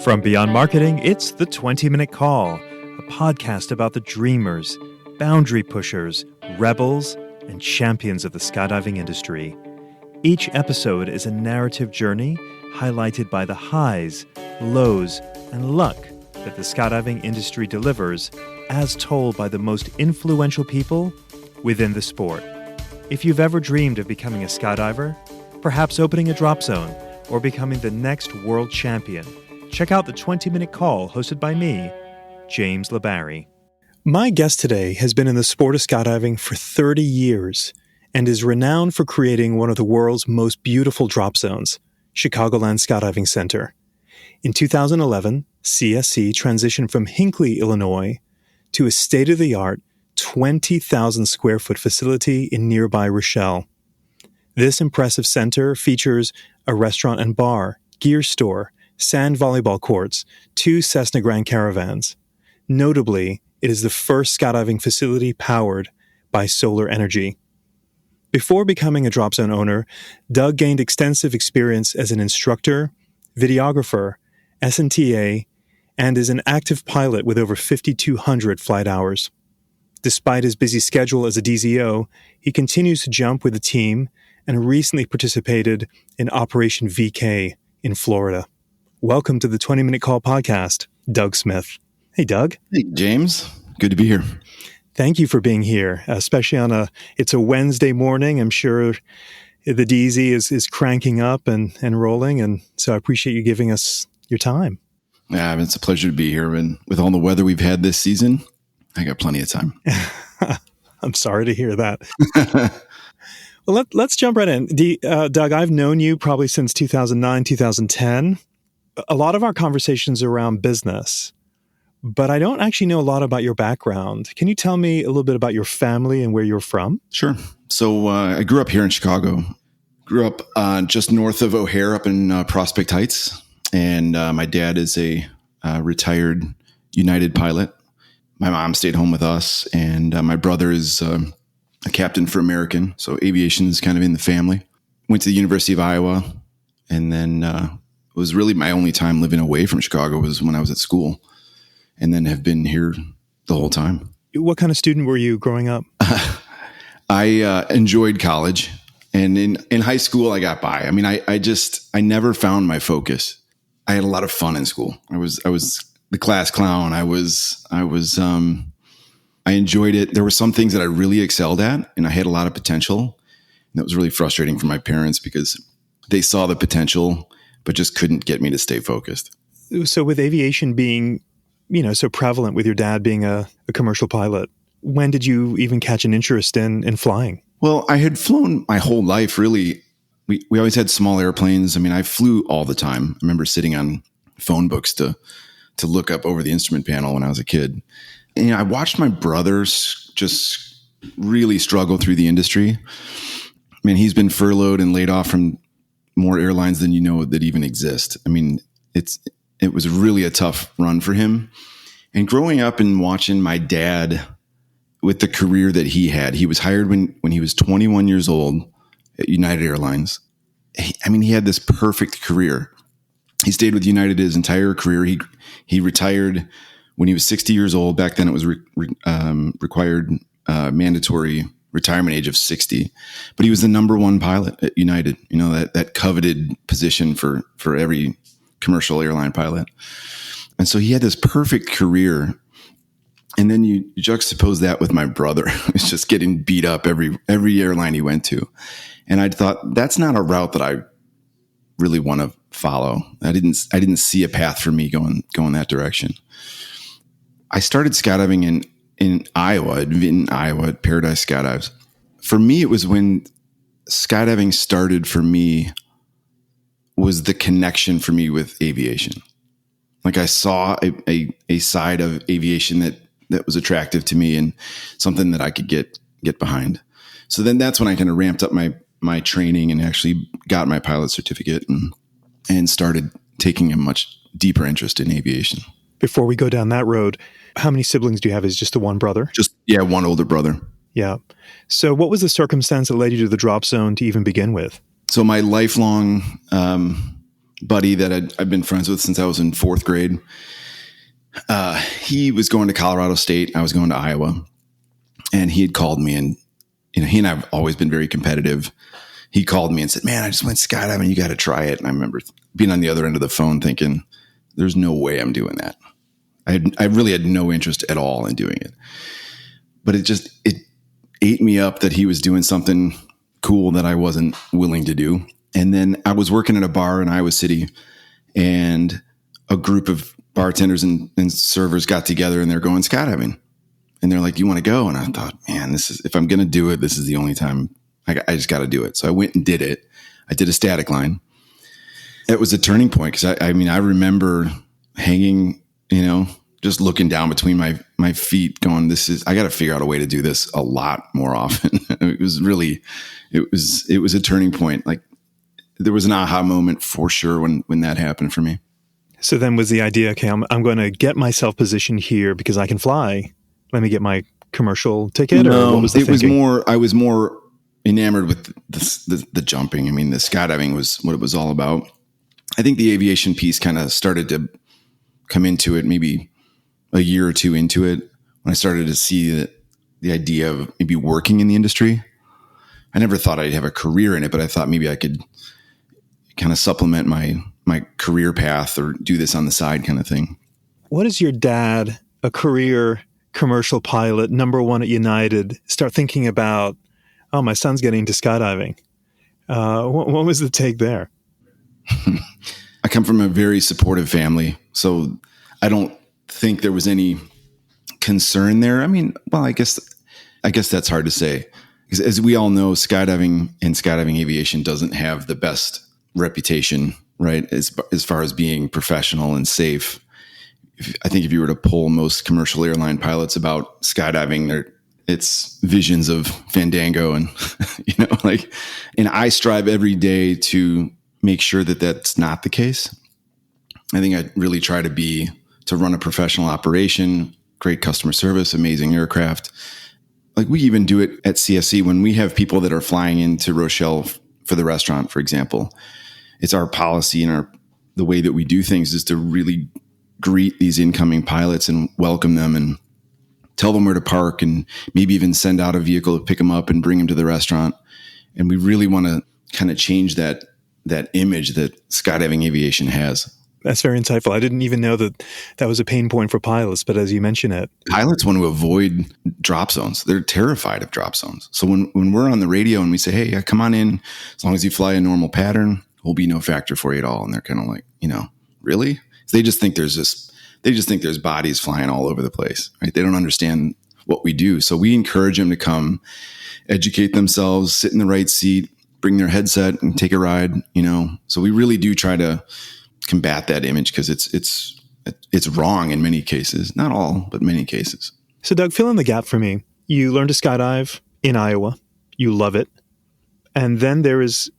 From Beyond Marketing, it's the 20-Minute Call, a podcast about the dreamers, boundary pushers, rebels, and champions of the skydiving industry. Each episode is a narrative journey highlighted by the highs, lows, and luck that the skydiving industry delivers, as told by the most influential people within the sport. If you've ever dreamed of becoming a skydiver, perhaps opening a drop zone, or becoming the next world champion, check out the 20-Minute Call hosted by me, James LeBarry. My guest today has been in the sport of skydiving for 30 years and is renowned for creating one of the world's most beautiful drop zones, Chicagoland Skydiving Center. In 2011, CSC transitioned from Hinckley, Illinois, to a state-of-the-art 20,000 square foot facility in nearby Rochelle. This impressive center features a restaurant and bar, gear store, sand volleyball courts, 2 Cessna Grand Caravans. Notably, it is the first skydiving facility powered by solar energy. Before becoming a drop zone owner, Doug gained extensive experience as an instructor, videographer, S&TA, and is an active pilot with over 5,200 flight hours. Despite his busy schedule as a DZO, he continues to jump with the team and recently participated in Operation VK in Florida. Welcome to the 20-Minute Call podcast, Doug Smith. Hey, Doug. Hey, James. Good to be here. Thank you for being here, especially it's a Wednesday morning. I'm sure the DZ is cranking up and rolling, and so I appreciate you giving us your time. Yeah, it's a pleasure to be here. And with all the weather we've had this season, I got plenty of time. I'm sorry to hear that. Well, let's jump right in. Doug, I've known you probably since 2009, 2010. A lot of our conversations are around business, but I don't actually know a lot about your background. Can you tell me a little bit about your family and where you're from? Sure. So I grew up here in Chicago. Grew up just north of O'Hare up in Prospect Heights. And my dad is a retired United pilot. My mom stayed home with us, and my brother is a captain for American. So aviation is kind of in the family. Went to the University of Iowa, and then it was really my only time living away from Chicago was when I was at school, and then have been here the whole time. What kind of student were you growing up? I enjoyed college, and in high school I got by. I mean, I never found my focus. I had a lot of fun in school. I was the class clown. I enjoyed it. There were some things that I really excelled at, and I had a lot of potential. And that was really frustrating for my parents because they saw the potential, but just couldn't get me to stay focused. So with aviation being, so prevalent with your dad being a commercial pilot, when did you even catch an interest in flying? Well, I had flown my whole life, really. We always had small airplanes. I mean, I flew all the time. I remember sitting on phone books to look up over the instrument panel when I was a kid. And I watched my brothers just really struggle through the industry. I mean, he's been furloughed and laid off from more airlines than you know that even exist. I mean, it was really a tough run for him. And growing up and watching my dad with the career that he had, he was hired when he was 21 years old at United Airlines. He had this perfect career. He stayed with United his entire career. He retired when he was 60 years old. Back then it was required mandatory retirement age of 60. But he was the number one pilot at United, that coveted position for every commercial airline pilot. And so he had this perfect career. And then you juxtapose that with my brother, who's just getting beat up every airline he went to. And I thought, that's not a route that I really want to follow. I didn't see a path for me going that direction. I started skydiving in Iowa at Paradise Skydives. For me, it was when skydiving started for me was the connection for me with aviation. Like I saw a side of aviation that was attractive to me and something that I could get behind. So then that's when I kind of ramped up my training and actually got my pilot certificate and started taking a much deeper interest in aviation. Before we go down that road, how many siblings do you have? Is just the one brother? One older brother. Yeah. So what was the circumstance that led you to the drop zone to even begin with? So my lifelong buddy that I'd been friends with since I was in fourth grade. He was going to Colorado State. I was going to Iowa, and he had called me, and he and I've always been very competitive. He called me and said, "Man, I just went skydiving. You got to try it." And I remember being on the other end of the phone thinking, "There's no way I'm doing that." I really had no interest at all in doing it, but it ate me up that he was doing something cool that I wasn't willing to do. And then I was working at a bar in Iowa City, and a group of bartenders and servers got together, and they're going skydiving. And they're like, "You want to go?" And I thought, man, if I'm going to do it, this is the only time I just got to do it. So I went and did it. I did a static line. It was a turning point because I remember hanging, just looking down between my feet going, I got to figure out a way to do this a lot more often. It was a turning point. Like there was an aha moment for sure when that happened for me. So then was the idea, okay, I'm going to get myself positioned here because I can fly. Let me get my commercial ticket. No, or what was the thinking? I was more enamored with the jumping. I mean, the skydiving was what it was all about. I think the aviation piece kind of started to come into it maybe a year or two into it when I started to see the idea of maybe working in the industry. I never thought I'd have a career in it, but I thought maybe I could kind of supplement my career path or do this on the side kind of thing. What is your dad, a career commercial pilot, number one at United, start thinking about, oh, my son's getting into skydiving? What was the take there? I come from a very supportive family, so I don't think there was any concern there. I mean, well, I guess that's hard to say. Because as we all know, skydiving and skydiving aviation doesn't have the best reputation, right? As far as being professional and safe. I think if you were to poll most commercial airline pilots about skydiving, it's visions of Fandango and, and I strive every day to make sure that that's not the case. I think I really try to run a professional operation, great customer service, amazing aircraft. Like we even do it at CSC when we have people that are flying into Rochelle for the restaurant, for example. It's our policy and the way that we do things is to really greet these incoming pilots and welcome them and tell them where to park and maybe even send out a vehicle to pick them up and bring them to the restaurant. And we really want to kind of change that image that skydiving aviation has. That's very insightful. I didn't even know that was a pain point for pilots, but as you mention it. Pilots want to avoid drop zones. They're terrified of drop zones. So when we're on the radio and we say, "Hey, come on in, as long as you fly a normal pattern, will be no factor for you at all." And they're kind of like, really? They just think there's bodies flying all over the place, right? They don't understand what we do. So we encourage them to come educate themselves, sit in the right seat, bring their headset and take a ride, So we really do try to combat that image because it's wrong in many cases. Not all, but many cases. So Doug, fill in the gap for me. You learned to skydive in Iowa. You love it. And then there is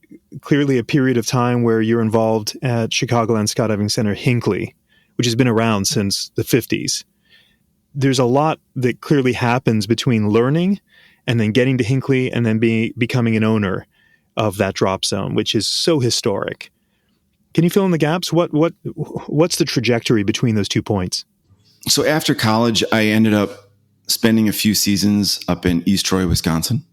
clearly a period of time where you're involved at Chicagoland Skydiving Center, Hinckley, which has been around since the 50s. There's a lot that clearly happens between learning and then getting to Hinckley and then becoming an owner of that drop zone, which is so historic. Can you fill in the gaps? What's the trajectory between those 2 points? So after college, I ended up spending a few seasons up in East Troy, Wisconsin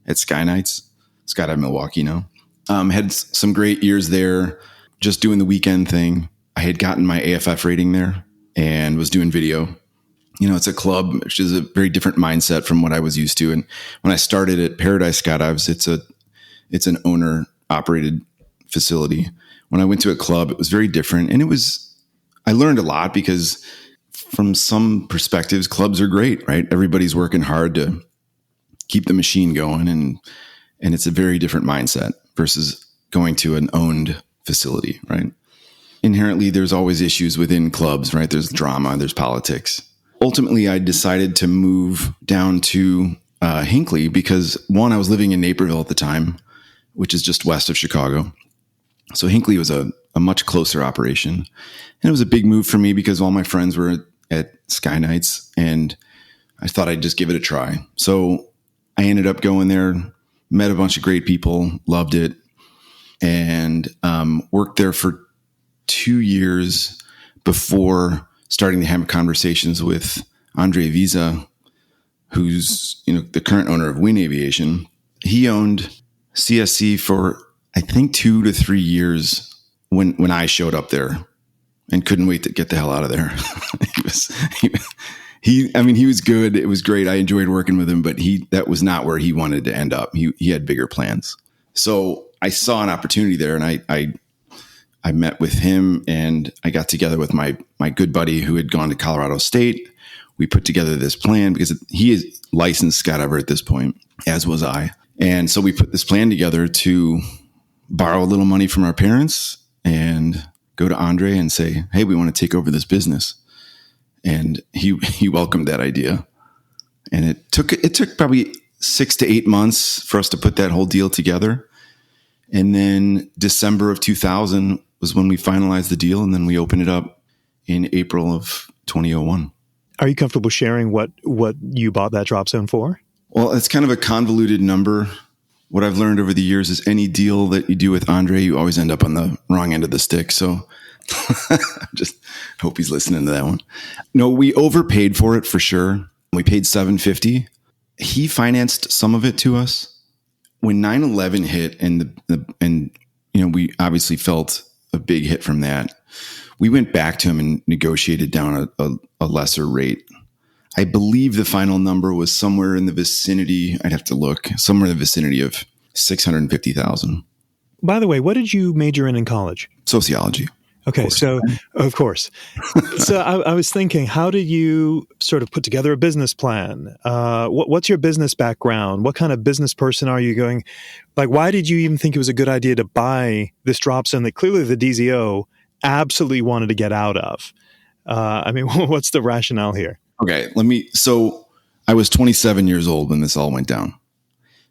at Sky Nights, Skydive Milwaukee now. Had some great years there, just doing the weekend thing. I had gotten my AFF rating there and was doing video. It's a club, which is a very different mindset from what I was used to. And when I started at Paradise Skydives, it's an owner operated facility. When I went to a club, it was very different. And I learned a lot because from some perspectives, clubs are great, right? Everybody's working hard to keep the machine going. And it's a very different mindset versus going to an owned facility, right? Inherently, there's always issues within clubs, right? There's drama, there's politics. Ultimately, I decided to move down to Hinckley because, one, I was living in Naperville at the time, which is just west of Chicago. So Hinckley was a much closer operation. And it was a big move for me because all my friends were at Sky Nights and I thought I'd just give it a try. So I ended up going there, met a bunch of great people, loved it, and worked there for 2 years before starting to have conversations with Andre Visa, who's, the current owner of Win Aviation. He owned CSC for, I think, 2 to 3 years when I showed up there and couldn't wait to get the hell out of there. he was good. It was great. I enjoyed working with him, but that was not where he wanted to end up. He had bigger plans. So I saw an opportunity there, and I met with him, and I got together with my good buddy who had gone to Colorado State. We put together this plan because he is licensed skydiver at this point, as was I. And so we put this plan together to borrow a little money from our parents and go to Andre and say, hey, we want to take over this business. And he welcomed that idea. And it took probably 6 to 8 months for us to put that whole deal together. And then December of 2000 was when we finalized the deal. And then we opened it up in April of 2001. Are you comfortable sharing what you bought that drop zone for? Well, it's kind of a convoluted number. What I've learned over the years is any deal that you do with Andre, you always end up on the wrong end of the stick. So just hope he's listening to that one. No, we overpaid for it for sure. We paid $750. He financed some of it to us. When 9/11 hit and we obviously felt a big hit from that, we went back to him and negotiated down a lesser rate. I believe the final number was somewhere in the vicinity, I'd have to look, somewhere in the vicinity of $650,000. By the way, what did you major in college? Sociology. Okay, so of course. So I was thinking, how did you sort of put together a business plan? What's your business background? What kind of business person are you going? Like, why did you even think it was a good idea to buy this drop zone that clearly the DZO absolutely wanted to get out of? What's the rationale here? Okay, so I was 27 years old when this all went down.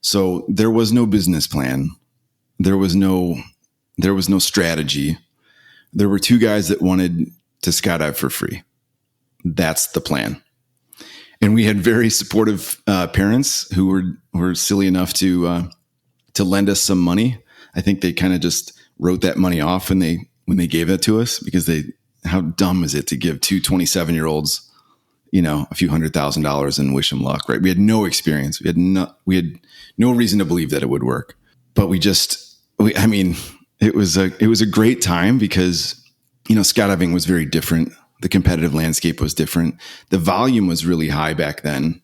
So there was no business plan. There was no strategy. There were 2 guys that wanted to skydive for free. That's the plan. And we had very supportive parents who were silly enough to lend us some money. I think they kind of just wrote that money off when they gave that to us, because how dumb is it to give 2 27-year-olds, a few $100,000 and wish them luck, right? We had no experience. We had no reason to believe that it would work, but it was a great time because, skydiving was very different. The competitive landscape was different. The volume was really high back then.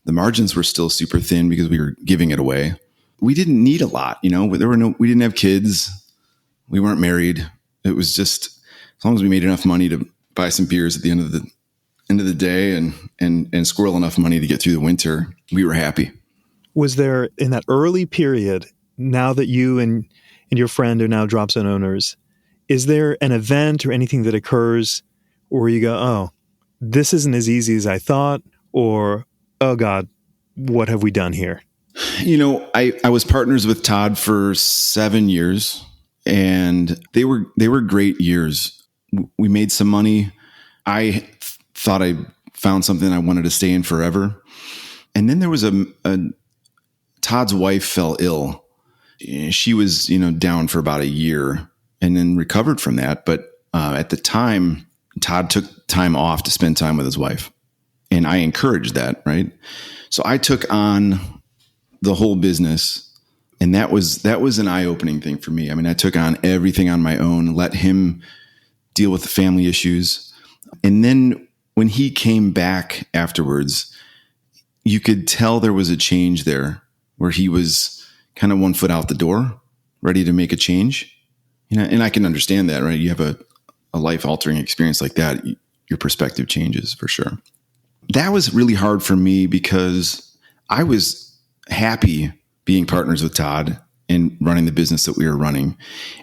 The margins were still super thin because we were giving it away. We didn't need a lot, we didn't have kids. We weren't married. It was just, as long as we made enough money to buy some beers at the end of the day and squirrel enough money to get through the winter, we were happy. Was there, in that early period, now that you and your friend are now drop zone owners, is there an event or anything that occurs where you go, oh, this isn't as easy as I thought, or, oh God, what have we done here? I was partners with Todd for 7 years, and they were great years. We made some money. I thought I found something I wanted to stay in forever. And then there was Todd's wife fell ill. She was, down for about a year and then recovered from that. But at the time, Todd took time off to spend time with his wife. And I encouraged that, right? So I took on the whole business. And that was an eye-opening thing for me. I took on everything on my own, let him deal with the family issues. And then when he came back afterwards, you could tell there was a change there where he was kind of one foot out the door, ready to make a change. And I can understand that, right? You have a life-altering experience like that, your perspective changes for sure. That was really hard for me because I was happy being partners with Todd and running the business that we were running.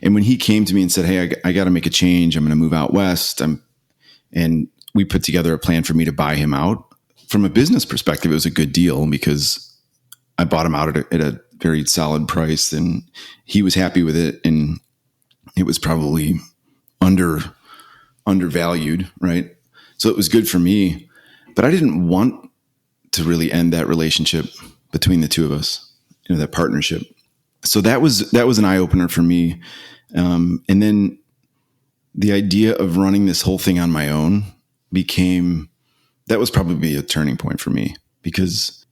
And when he came to me and said, hey, I got to make a change. I'm going to move out west. And we put together a plan for me to buy him out. From a business perspective, it was a good deal because I bought him out at a very solid price, and he was happy with it. And it was probably undervalued, right? So it was good for me, but I didn't want to really end that relationship between the two of us, that partnership. So that was an eye opener for me. And then the idea of running this whole thing on my own that was probably a turning point for me, because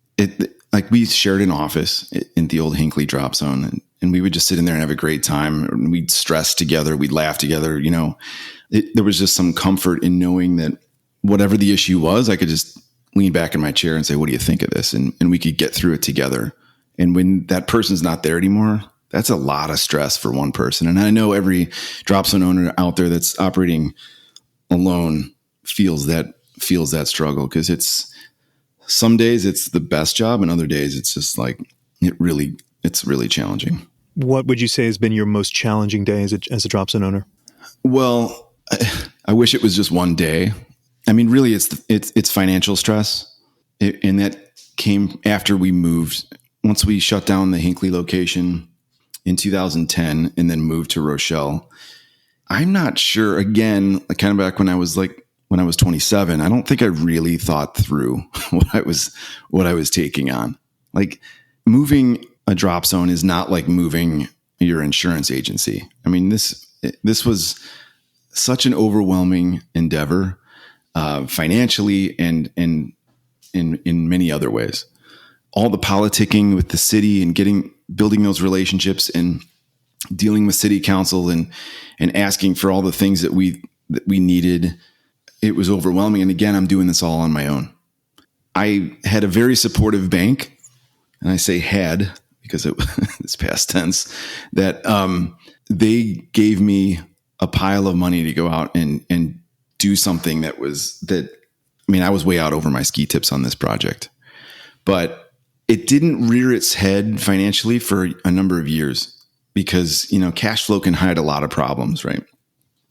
we shared an office in the old Hinckley drop zone, and we would just sit in there and have a great time. And we'd stress together. We'd laugh together. There was just some comfort in knowing that whatever the issue was, I could just lean back in my chair and say, what do you think of this? And we could get through it together. And when that person's not there anymore, that's a lot of stress for one person. And I know every drop zone owner out there that's operating alone feels that struggle, because some days it's the best job, and other days it's just like, it's really challenging. What would you say has been your most challenging day as a drop zone owner? Well, I wish it was just one day. I mean, really it's financial stress. And that came after we moved. Once we shut down the Hinckley location in 2010 and then moved to Rochelle, I'm not sure, again, kind of back when I was 27, I don't think I really thought through what I was taking on. Like, moving a drop zone is not like moving your insurance agency. I mean, this was such an overwhelming endeavor, financially and in many other ways. All the politicking with the city and building those relationships and dealing with city council and asking for all the things that we needed. It was overwhelming. And again, I'm doing this all on my own. I had a very supportive bank, and I say had because it's past tense, that they gave me a pile of money to go out and do something I was way out over my ski tips on this project. But it didn't rear its head financially for a number of years, because, cash flow can hide a lot of problems, right?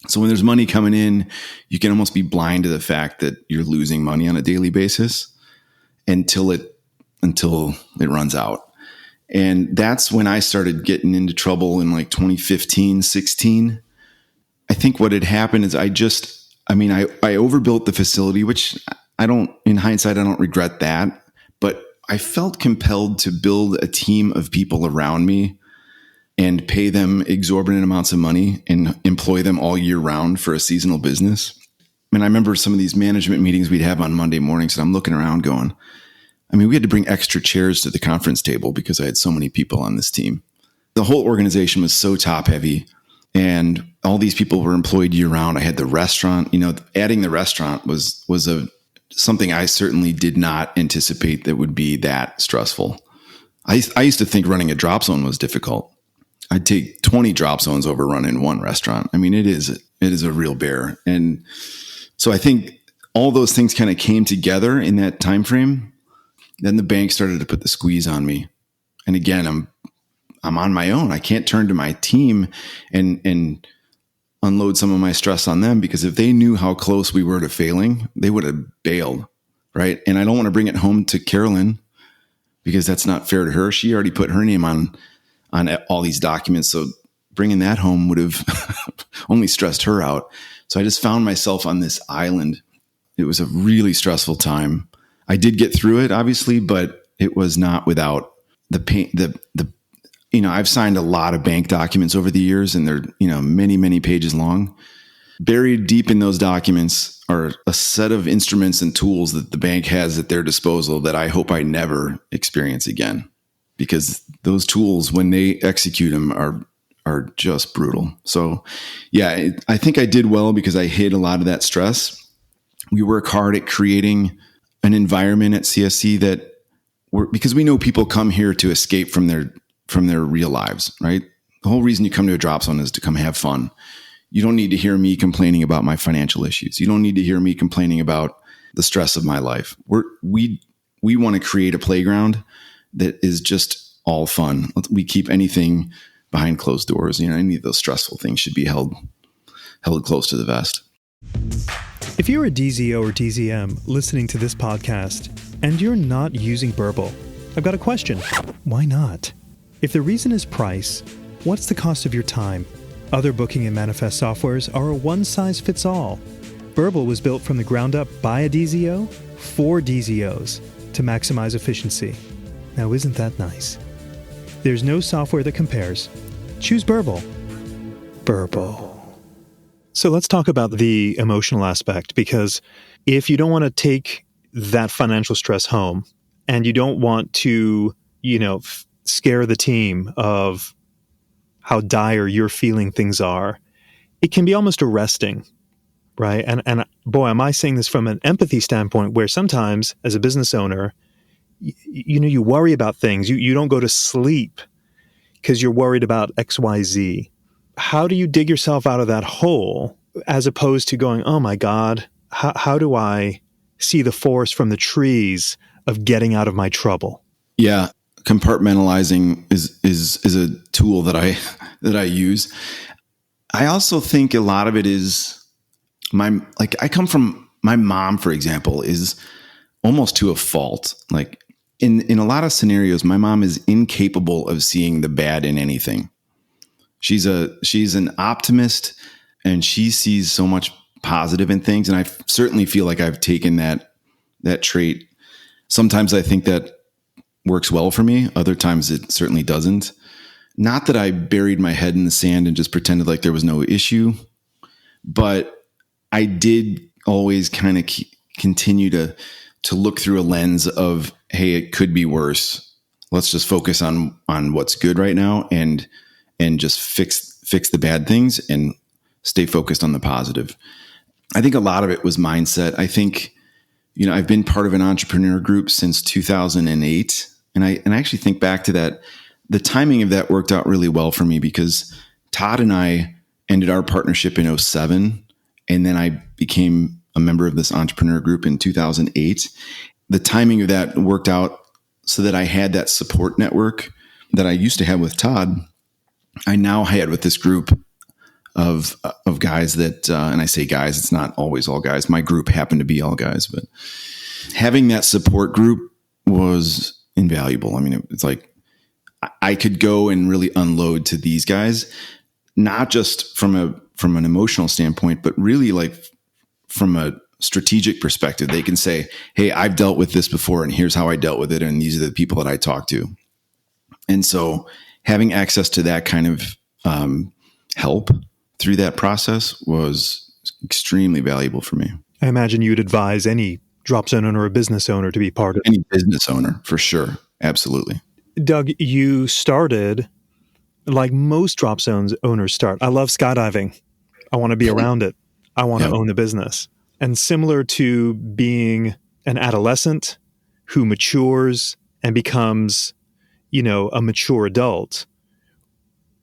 So when there's money coming in, you can almost be blind to the fact that you're losing money on a daily basis until it runs out. And that's when I started getting into trouble in 2015, 16. I think what had happened is I overbuilt the facility, which in hindsight, I don't regret that, but I felt compelled to build a team of people around me and pay them exorbitant amounts of money and employ them all year round for a seasonal business. And I remember some of these management meetings we'd have on Monday mornings, and I'm looking around going, we had to bring extra chairs to the conference table because I had so many people on this team. The whole organization was so top heavy, and all these people were employed year round. I had the restaurant, adding the restaurant was something I certainly did not anticipate that would be that stressful. I used to think running a drop zone was difficult. I'd take 20 drop zones over running one restaurant. It is a real bear. And so I think all those things kind of came together in that time frame. Then the bank started to put the squeeze on me. And again, I'm on my own. I can't turn to my team and unload some of my stress on them, because if they knew how close we were to failing, they would have bailed, right? And I don't want to bring it home to Carolyn, because that's not fair to her. She already put her name on all these documents. So bringing that home would have only stressed her out. So I just found myself on this island. It was a really stressful time. I did get through it, obviously, but it was not without the pain. I've signed a lot of bank documents over the years, and they're, many, many pages long. Buried deep in those documents are a set of instruments and tools that the bank has at their disposal that I hope I never experience again. Because those tools, when they execute them, are just brutal. So, yeah, I think I did well because I hid a lot of that stress. We work hard at creating an environment at CSC because we know people come here to escape from their real lives, right? The whole reason you come to a drop zone is to come have fun. You don't need to hear me complaining about my financial issues. You don't need to hear me complaining about the stress of my life. We want to create a playground that is just all fun. We keep anything behind closed doors. Any of those stressful things should be held close to the vest. If you're a DZO or DZM listening to this podcast and you're not using Burble, I've got a question. Why not? If the reason is price, what's the cost of your time? Other booking and manifest softwares are a one-size-fits-all. Burble was built from the ground up by a DZO for DZOs to maximize efficiency. Now, isn't that nice? There's no software that compares. Choose Burble. Burble. So let's talk about the emotional aspect, because if you don't want to take that financial stress home and you don't want to, scare the team of how dire you're feeling things are, it can be almost arresting, right? And boy, am I saying this from an empathy standpoint, where sometimes as a business owner, you worry about things. You don't go to sleep because you're worried about XYZ. How do you dig yourself out of that hole, as opposed to going, oh my God, how do I see the forest from the trees of getting out of my trouble? Yeah. Compartmentalizing is a tool that I use. I also think a lot of it is I come from my mom, for example, is almost to a fault. Like in a lot of scenarios, my mom is incapable of seeing the bad in anything. She's an optimist, and she sees so much positive in things. And I certainly feel like I've taken that trait. Sometimes I think that works well for me. Other times it certainly doesn't. Not that I buried my head in the sand and just pretended like there was no issue, but I did always kind of continue to look through a lens of, hey, it could be worse. Let's just focus on what's good right now and just fix the bad things and stay focused on the positive. I think a lot of it was mindset. I think, I've been part of an entrepreneur group since 2008. And I actually think back to that. The timing of that worked out really well for me, because Todd and I ended our partnership in 2007. And then I became a member of this entrepreneur group in 2008. The timing of that worked out so that I had that support network that I used to have with Todd. I now had with this group of guys that, and I say guys, it's not always all guys. My group happened to be all guys, but having that support group was invaluable. I mean, it's like I could go and really unload to these guys, not just from an emotional standpoint, but really like from a strategic perspective. They can say, hey, I've dealt with this before, and here's how I dealt with it, and these are the people that I talk to. And so having access to that kind of help through that process was extremely valuable for me. I imagine you'd advise any drop zone owner or business owner to be part of it. Any business owner, for sure. Absolutely. Doug, you started like most drop zones owners start. I love skydiving. I want to be around it. I want to own the business. And similar to being an adolescent who matures and becomes, a mature adult,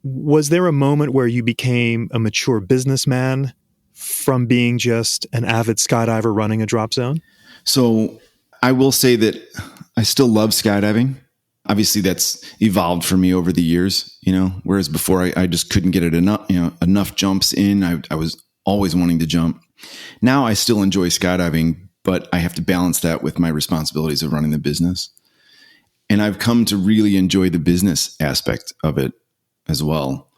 was there a moment where you became a mature businessman from being just an avid skydiver running a drop zone? So I will say that I still love skydiving. Obviously that's evolved for me over the years, whereas before I just couldn't get it enough jumps in. I was always wanting to jump. Now I still enjoy skydiving, but I have to balance that with my responsibilities of running the business. And I've come to really enjoy the business aspect of it as well.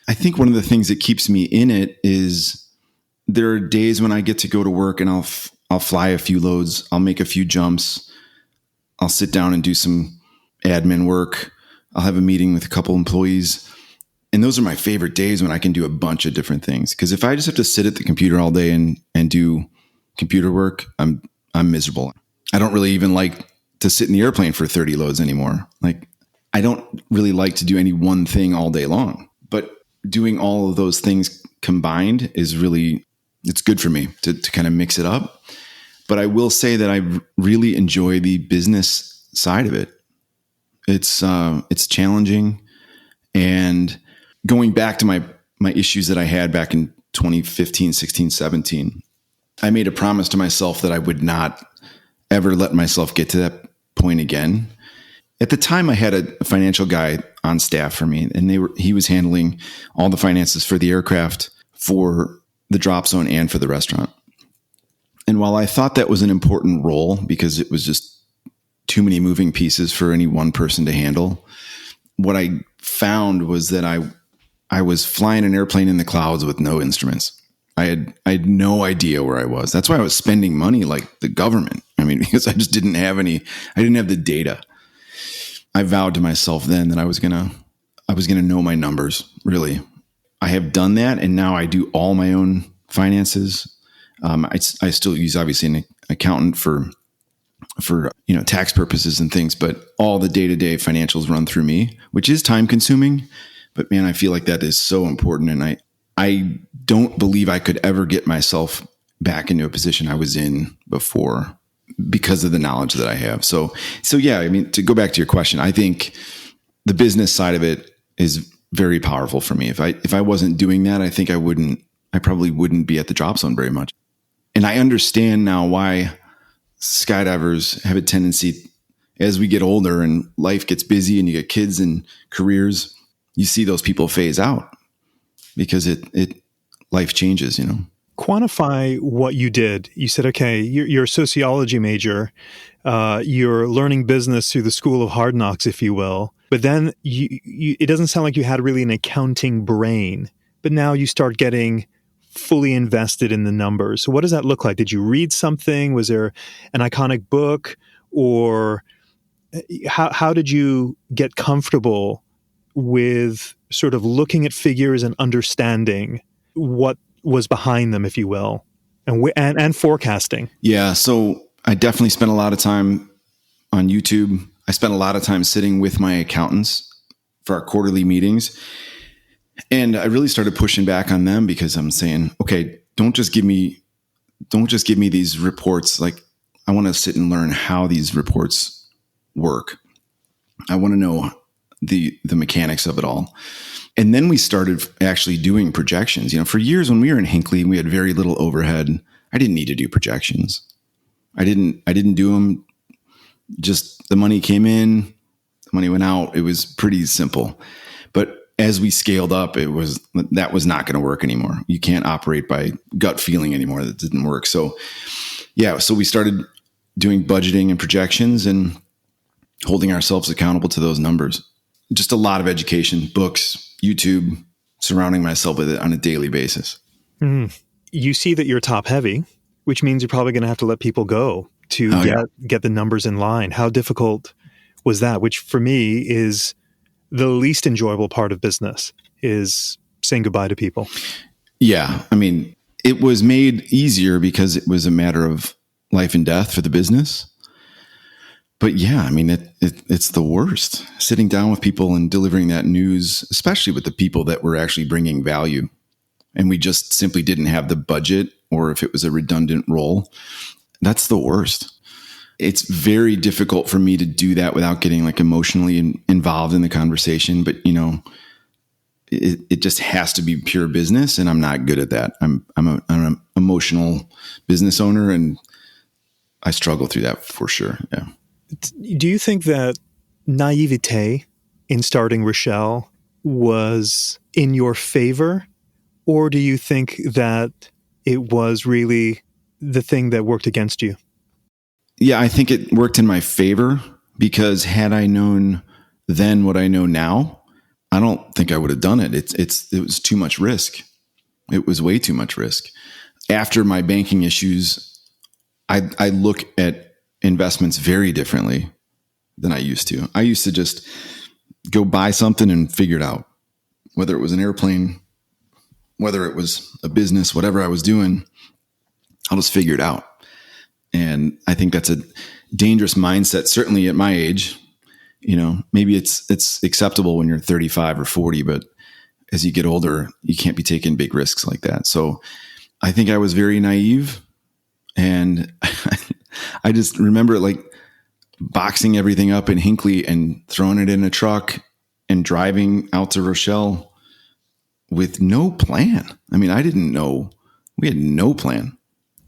I think one of the things that keeps me in it is there are days when I get to go to work and I'll fly a few loads. I'll make a few jumps. I'll sit down and do some admin work. I'll have a meeting with a couple employees. And those are my favorite days when I can do a bunch of different things. Because if I just have to sit at the computer all day and do computer work, I'm miserable. I don't really even like to sit in the airplane for 30 loads anymore. Like, I don't really like to do any one thing all day long. But doing all of those things combined is really, it's good for me to kind of mix it up. But I will say that I really enjoy the business side of it. It's challenging. And going back to my issues that I had back in 2015, 16, 17, I made a promise to myself that I would not ever let myself get to that point again. At the time, I had a financial guy on staff for me, and he was handling all the finances for the aircraft, for the drop zone, and for the restaurant. And while I thought that was an important role because it was just too many moving pieces for any one person to handle, what I found was that I was flying an airplane in the clouds with no instruments. I had no idea where I was. That's why I was spending money like the government. I mean, because I just didn't have I didn't have the data. I vowed to myself then that I was gonna know my numbers, really. I have done that, and now I do all my own finances. I still use obviously an accountant for tax purposes and things, but all the day-to-day financials run through me, which is time consuming. But man, I feel like that is so important. And I don't believe I could ever get myself back into a position I was in before because of the knowledge that I have. So yeah, I mean, to go back to your question, I think the business side of it is very powerful for me. If I wasn't doing that, I think I probably wouldn't be at the drop zone very much. And I understand now why skydivers have a tendency, as we get older and life gets busy and you get kids and careers, you see those people phase out because life changes, Quantify what you did. You said, okay, you're a sociology major. You're learning business through the school of hard knocks, if you will. But then it doesn't sound like you had really an accounting brain. But now you start getting fully invested in the numbers. So what does that look like? Did you read something? Was there an iconic book? Or how did you get comfortable with sort of looking at figures and understanding what was behind them, if you will, and forecasting? Yeah. So I definitely spent a lot of time on YouTube. I spent a lot of time sitting with my accountants for our quarterly meetings. And I really started pushing back on them because I'm saying, okay, don't just give me these reports. Like, I want to sit and learn how these reports work. I want to know the mechanics of it all. And then we started actually doing projections. For years when we were in Hinckley, we had very little overhead. I didn't need to do projections. I didn't do them. Just the money came in, the money went out. It was pretty simple. But as we scaled up, that was not going to work anymore. You can't operate by gut feeling anymore. That didn't work. So yeah, so we started doing budgeting and projections and holding ourselves accountable to those numbers. Just a lot of education, books, YouTube, surrounding myself with it on a daily basis. Mm. You see that you're top heavy, which means you're probably going to have to let people go to get the numbers in line. How difficult was that? Which for me is the least enjoyable part of business, is saying goodbye to people. Yeah. I mean, it was made easier because it was a matter of life and death for the business. But yeah, I mean, it's the worst, sitting down with people and delivering that news, especially with the people that were actually bringing value. And we just simply didn't have the budget, or if it was a redundant role, that's the worst. It's very difficult for me to do that without getting like emotionally involved in the conversation. But it just has to be pure business, and I'm not good at that. I'm an emotional business owner, and I struggle through that for sure. Yeah. Do you think that naivete in starting Rochelle was in your favor, or do you think that it was really the thing that worked against you? Yeah, I think it worked in my favor, because had I known then what I know now, I don't think I would have done it. It was too much risk. It was way too much risk. After my banking issues, I look at investments very differently than I used to. I used to just go buy something and figure it out, whether it was an airplane, whether it was a business, whatever I was doing, I'll just figure it out. And I think that's a dangerous mindset, certainly at my age. Maybe it's acceptable when you're 35 or 40, but as you get older, you can't be taking big risks like that. So I think I was very naive, and I just remember like boxing everything up in Hinckley and throwing it in a truck and driving out to Rochelle with no plan. I mean, I didn't know. We had no plan.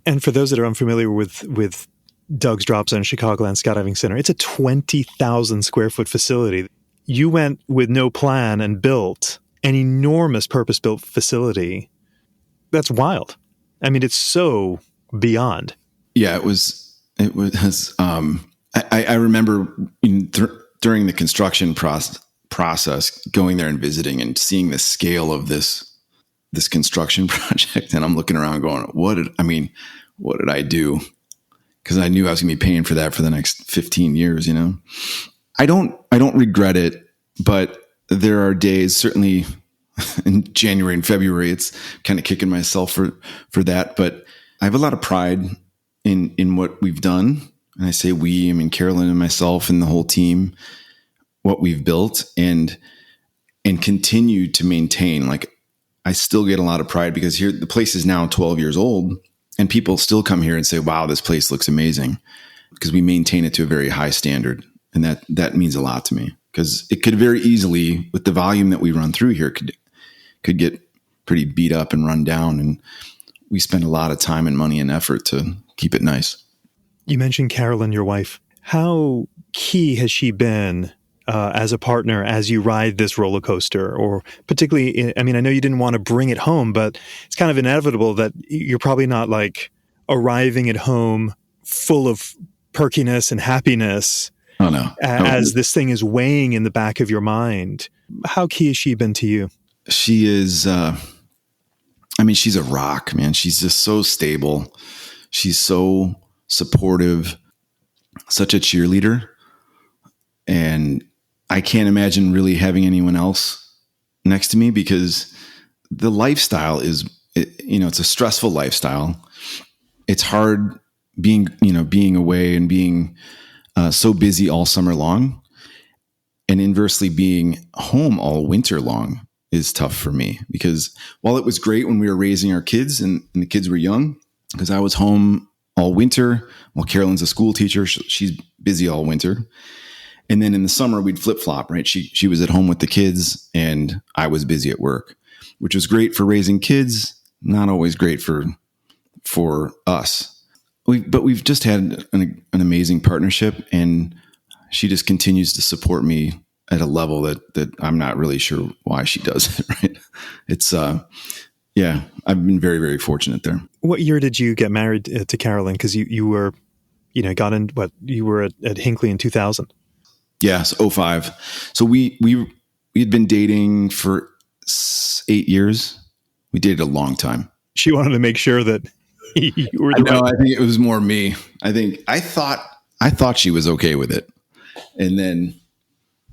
And for those that are unfamiliar with Doug's Drop Zone, Chicagoland Skydiving Center, it's a 20,000 square foot facility. You went with no plan and built an enormous purpose-built facility. That's wild. I mean, it's so beyond. Yeah, it was. I remember during the construction process, going there and visiting and seeing the scale of this construction project, and I'm looking around going, what did I do? Because I knew I was going to be paying for that for the next 15 years. I don't regret it, but there are days, certainly in January and February. It's kind of kicking myself for that. But I have a lot of pride in what we've done. And I say we, I mean, Carolyn and myself and the whole team, what we've built and continue to maintain. Like, I still get a lot of pride because here, the place is now 12 years old and people still come here and say, wow, this place looks amazing, because we maintain it to a very high standard. And that means a lot to me, because it could very easily, with the volume that we run through here, could get pretty beat up and run down. And we spend a lot of time and money and effort to keep it nice. You mentioned Carolyn, your wife. How key has she been as a partner as you ride this roller coaster? Or particularly, I mean, I know you didn't want to bring it home, but it's kind of inevitable that you're probably not like arriving at home full of perkiness and happiness. Oh, no. As this thing is weighing in the back of your mind. How key has she been to you? She is, I mean, she's a rock, man. She's just so stable. She's so supportive, such a cheerleader. And I can't imagine really having anyone else next to me, because the lifestyle is, it's a stressful lifestyle. It's hard being away and being so busy all summer long, and inversely being home all winter long is tough for me, because while it was great when we were raising our kids and the kids were young, because I was home all winter while Carolyn's a school teacher, she's busy all winter. And then in the summer we'd flip flop, right? She was at home with the kids and I was busy at work, which was great for raising kids, not always great for us. But we've just had an amazing partnership, and she just continues to support me at a level that I'm not really sure why she does it. Right? It's I've been very, very fortunate there. What year did you get married to Carolyn? Because you were, you were at Hinckley in 2000. Yes, 2005. So we had been dating for 8 years. We dated a long time. She wanted to make sure that you were the right. I think it was more me. I thought she was okay with it. And then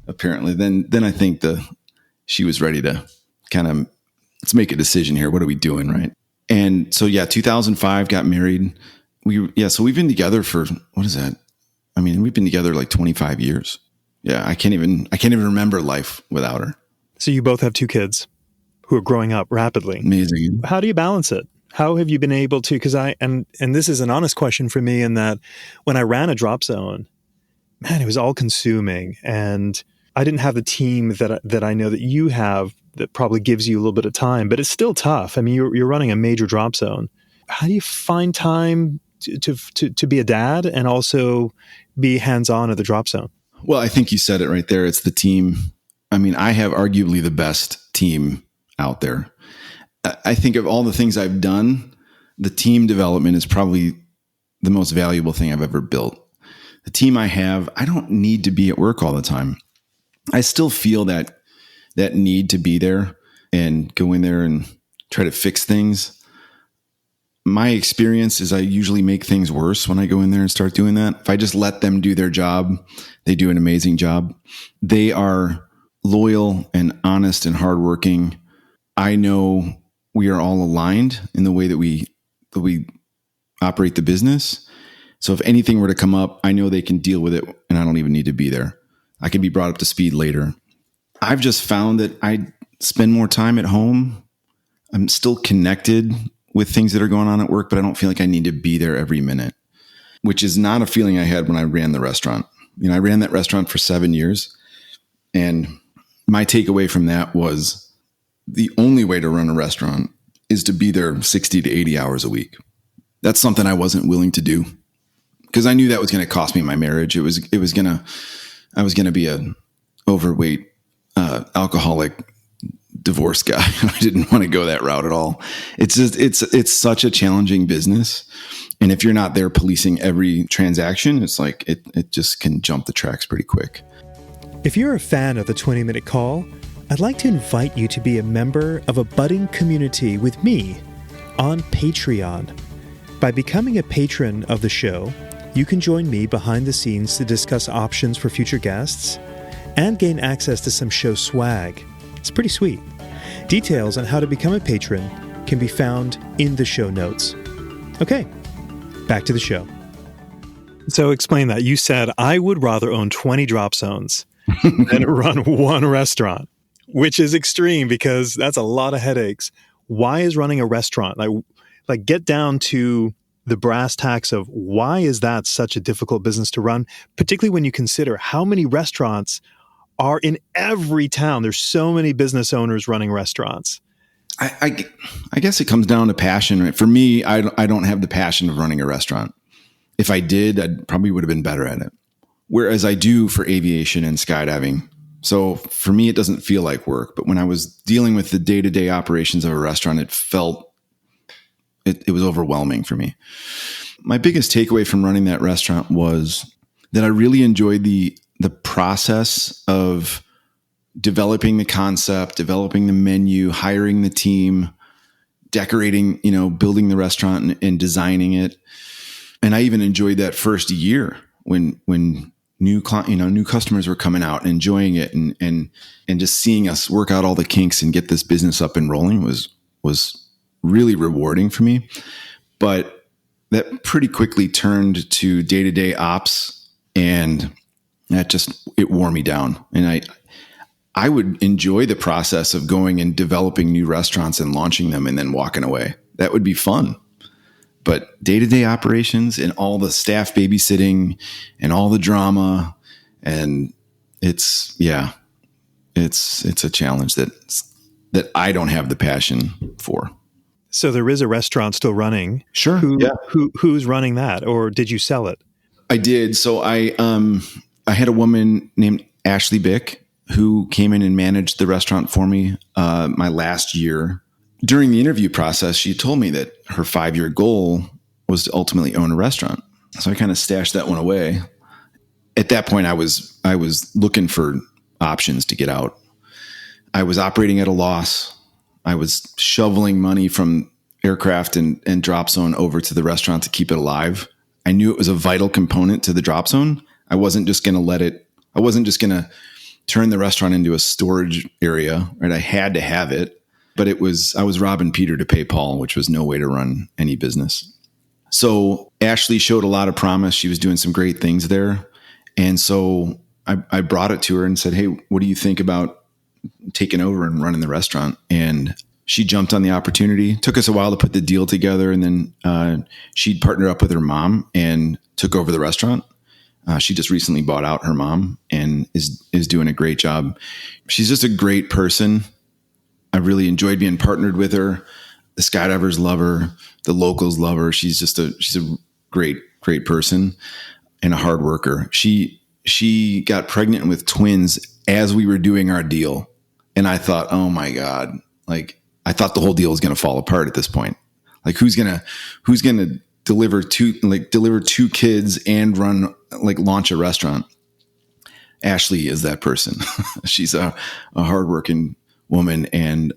apparently then I think she was ready to kind of, let's make a decision here. What are we doing? Right. And so, 2005 got married. So we've been together for, what is that? I mean, we've been together like 25 years. Yeah. I can't even remember life without her. So you both have 2 kids who are growing up rapidly. Amazing. How do you balance it? How have you been able to, because and this is an honest question for me, in that when I ran a drop zone, man, it was all consuming, and I didn't have the team that I know that you have that probably gives you a little bit of time, but it's still tough. I mean, you're running a major drop zone. How do you find time to be a dad and also be hands-on at the drop zone? Well, I think you said it right there. It's the team. I mean, I have arguably the best team out there. I think of all the things I've done, the team development is probably the most valuable thing I've ever built. The team I have, I don't need to be at work all the time. I still feel that need to be there and go in there and try to fix things. My experience is I usually make things worse when I go in there and start doing that. If I just let them do their job, they do an amazing job. They are loyal and honest and hardworking. I know we are all aligned in the way that we operate the business. So if anything were to come up, I know they can deal with it, and I don't even need to be there. I can be brought up to speed later. I've just found that I spend more time at home. I'm still connected with things that are going on at work, but I don't feel like I need to be there every minute, which is not a feeling I had when I ran the restaurant. I ran that restaurant for 7 years, and my takeaway from that was the only way to run a restaurant is to be there 60 to 80 hours a week. That's something I wasn't willing to do, because I knew that was going to cost me my marriage. I was going to be an overweight, alcoholic, divorce guy. I didn't want to go that route at all. It's such a challenging business. And if you're not there policing every transaction, it's like, it just can jump the tracks pretty quick. If you're a fan of the 20-Minute Call, I'd like to invite you to be a member of a budding community with me on Patreon. By becoming a patron of the show, you can join me behind the scenes to discuss options for future guests and gain access to some show swag. It's pretty sweet. Details on how to become a patron can be found in the show notes. Okay, back to the show. So explain that. You said, I would rather own 20 drop zones than run one restaurant, which is extreme because that's a lot of headaches. Why is running a restaurant, like get down to the brass tacks of why is that such a difficult business to run, particularly when you consider how many restaurants are in every town. There's so many business owners running restaurants. I guess it comes down to passion. For me, I don't have the passion of running a restaurant. If I did, I probably would have been better at it. Whereas I do for aviation and skydiving. So for me, it doesn't feel like work. But when I was dealing with the day-to-day operations of a restaurant, it was overwhelming for me. My biggest takeaway from running that restaurant was that I really enjoyed the process of developing the concept, developing the menu, hiring the team, decorating, building the restaurant and designing it. And I even enjoyed that first year when new customers were coming out and enjoying it and just seeing us work out all the kinks and get this business up and rolling was really rewarding for me. But that pretty quickly turned to day-to-day ops, and it wore me down. And I would enjoy the process of going and developing new restaurants and launching them and then walking away. That would be fun. But day-to-day operations and all the staff babysitting and all the drama, and it's a challenge that I don't have the passion for. So there is a restaurant still running. Sure. Who's running that, or did you sell it? I did. So I had a woman named Ashley Bick who came in and managed the restaurant for me my last year. During the interview process, she told me that her 5-year goal was to ultimately own a restaurant. So I kind of stashed that one away. At that point, I was looking for options to get out. I was operating at a loss. I was shoveling money from aircraft and drop zone over to the restaurant to keep it alive. I knew it was a vital component to the drop zone. I wasn't just going to turn the restaurant into a storage area, right? I had to have it. But I was robbing Peter to pay Paul, which was no way to run any business. So Ashley showed a lot of promise. She was doing some great things there. And so I brought it to her and said, hey, what do you think about taking over and running the restaurant? And she jumped on the opportunity. Took us a while to put the deal together. And then she'd partnered up with her mom and took over the restaurant. She just recently bought out her mom and is doing a great job. She's just a great person. I really enjoyed being partnered with her. The skydivers love her. The locals love her. She's a great, great person and a hard worker. She got pregnant with twins as we were doing our deal. And I thought, oh my God, I thought the whole deal was going to fall apart at this point. Who's going to deliver two kids and launch a restaurant? Ashley is that person. She's a hardworking woman, and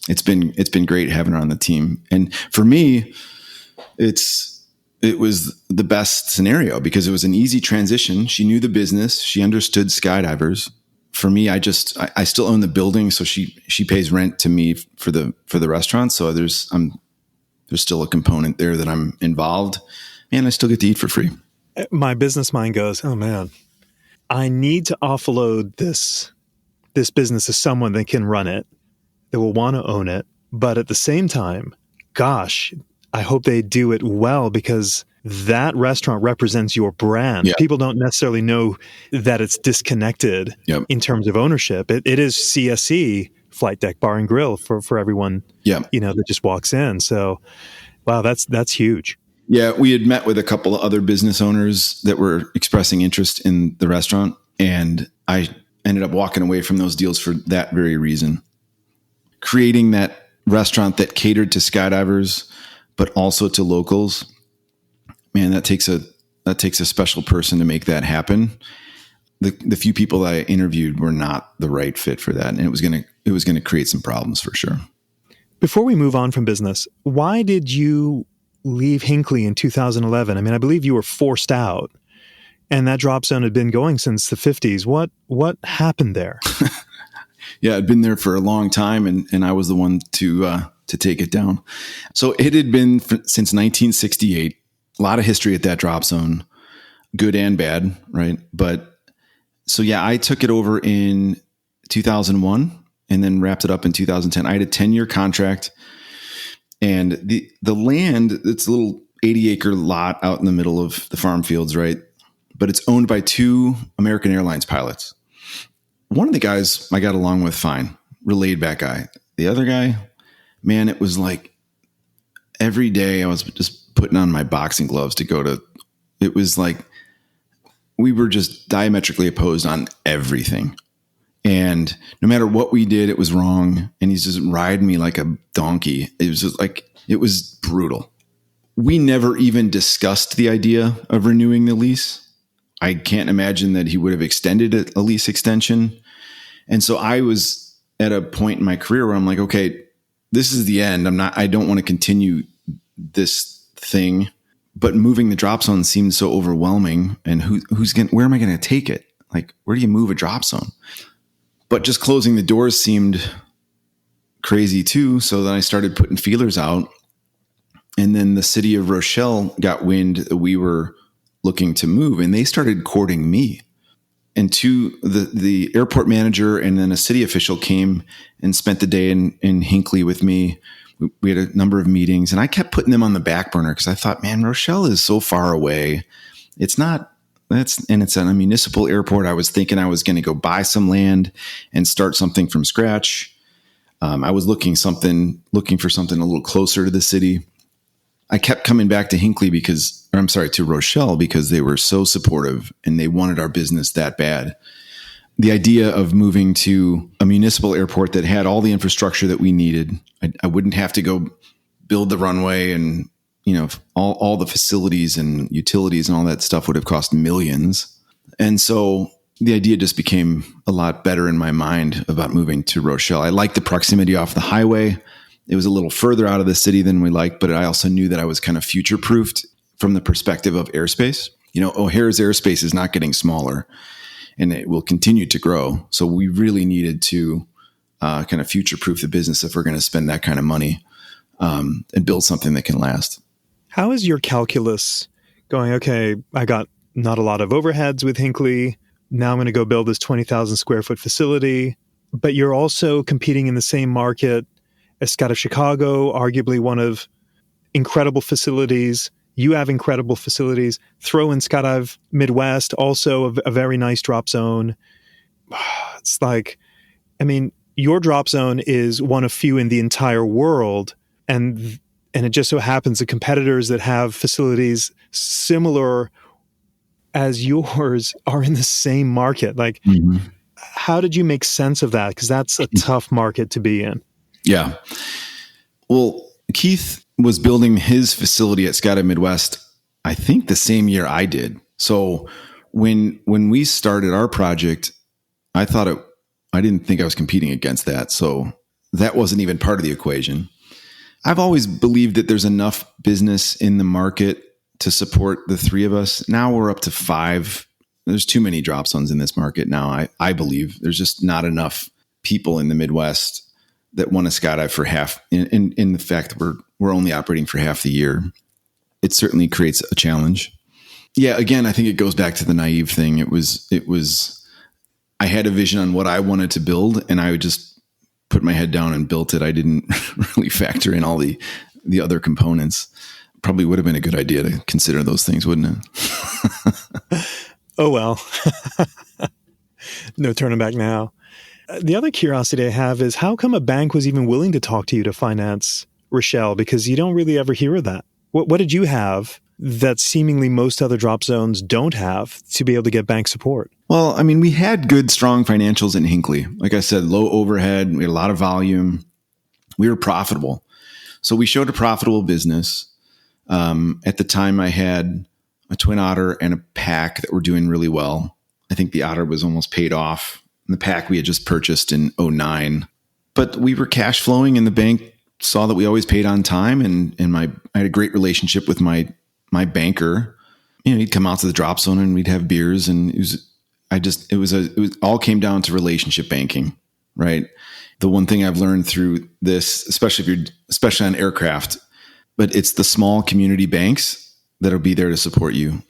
it's been great having her on the team. And for me, it was the best scenario because it was an easy transition. She knew the business, she understood skydivers. For me, I still own the building, so she pays rent to me for the restaurant. So there's still a component there that I'm involved, and I still get to eat for free. My business mind goes, oh man, I need to offload this business to someone that can run it, that will want to own it. But at the same time, gosh, I hope they do it well because that restaurant represents your brand. Yeah. People don't necessarily know that it's disconnected in terms of ownership. It is CSC, Flight Deck Bar and Grill for everyone, that just walks in. So, wow, that's huge. Yeah, we had met with a couple of other business owners that were expressing interest in the restaurant, and I ended up walking away from those deals for that very reason. Creating that restaurant that catered to skydivers, but also to locals, man, that takes a special person to make that happen. The few people that I interviewed were not the right fit for that, and it was gonna create some problems for sure. Before we move on from business, why did you leave Hinckley in 2011? I mean, I believe you were forced out, and that drop zone had been going since the 50s. What happened there? Yeah, it'd been there for a long time, and I was the one to take it down. So it had been since 1968. A lot of history at that drop zone, good and bad, right? But so yeah, I took it over in 2001 and then wrapped it up in 2010. I had a 10-year contract, and the land, it's a little 80-acre lot out in the middle of the farm fields, right? But it's owned by 2 American Airlines pilots. One of the guys I got along with fine, real laid back guy. The other guy, man, it was like every day I was just putting on my boxing gloves to go to, it was like we were just diametrically opposed on everything. And no matter what we did, it was wrong. And he's just riding me like a donkey. It was just like, it was brutal. We never even discussed the idea of renewing the lease. I can't imagine that he would have extended a lease extension. And so I was at a point in my career where I'm like, okay, this is the end. I don't want to continue this thing, but moving the drop zone seemed so overwhelming. And where am I going to take it? Like, where do you move a drop zone? But just closing the doors seemed crazy too. So then I started putting feelers out. And then the city of Rochelle got wind that we were looking to move, and they started courting me. And the airport manager and then a city official came and spent the day in Hinckley with me. We had a number of meetings, and I kept putting them on the back burner because I thought, man, Rochelle is so far away. It's a municipal airport. I was thinking I was going to go buy some land and start something from scratch. I was looking for something a little closer to the city. I kept coming back to Hinckley to Rochelle because they were so supportive and they wanted our business that bad. The idea of moving to a municipal airport that had all the infrastructure that we needed, I wouldn't have to go build the runway and, all the facilities and utilities and all that stuff would have cost millions. And so the idea just became a lot better in my mind about moving to Rochelle. I liked the proximity off the highway. It was a little further out of the city than we liked, but I also knew that I was kind of future-proofed from the perspective of airspace. O'Hare's airspace is not getting smaller, and it will continue to grow. So we really needed to kind of future-proof the business if we're going to spend that kind of money and build something that can last. How is your calculus going? Okay, I got not a lot of overheads with Hinckley. Now I'm going to go build this 20,000 square foot facility, but you're also competing in the same market as Skydive Chicago, arguably one of incredible facilities. You have incredible facilities. Throw in Skydive Midwest, also a very nice drop zone. It's like, your drop zone is one of few in the entire world. And it just so happens the competitors that have facilities similar as yours are in the same market. Like, How did you make sense of that? Because that's a tough market to be in. Yeah. Well, Keith was building his facility at Skydive Midwest, I think the same year I did. So when we started our project, I didn't think I was competing against that. So that wasn't even part of the equation. I've always believed that there's enough business in the market to support the 3 of us. Now we're up to 5. There's too many drop zones in this market now. I believe there's just not enough people in the Midwest that want to skydive for half. In the fact that we're only operating for half the year, it certainly creates a challenge. Yeah, again, I think it goes back to the naive thing. It was. I had a vision on what I wanted to build, and I would just put my head down and built it. I didn't really factor in all the other components. Probably would have been a good idea to consider those things, wouldn't it? Oh well, no turning back now. The other curiosity I have is how come a bank was even willing to talk to you to finance Rochelle? Because you don't really ever hear of that. What did you have that seemingly most other drop zones don't have to be able to get bank support? Well, we had good, strong financials in Hinckley. Like I said, low overhead. We had a lot of volume. We were profitable. So we showed a profitable business. At the time, I had a Twin Otter and a Pack that were doing really well. I think the Otter was almost paid off. And the Pack we had just purchased in 2009. But we were cash flowing, and the bank saw that we always paid on time. And I had a great relationship with my banker. He'd come out to the drop zone and we'd have beers, and it all came down to relationship banking. right? The one thing I've learned through this, especially on aircraft, but it's the small community banks that'll be there to support you.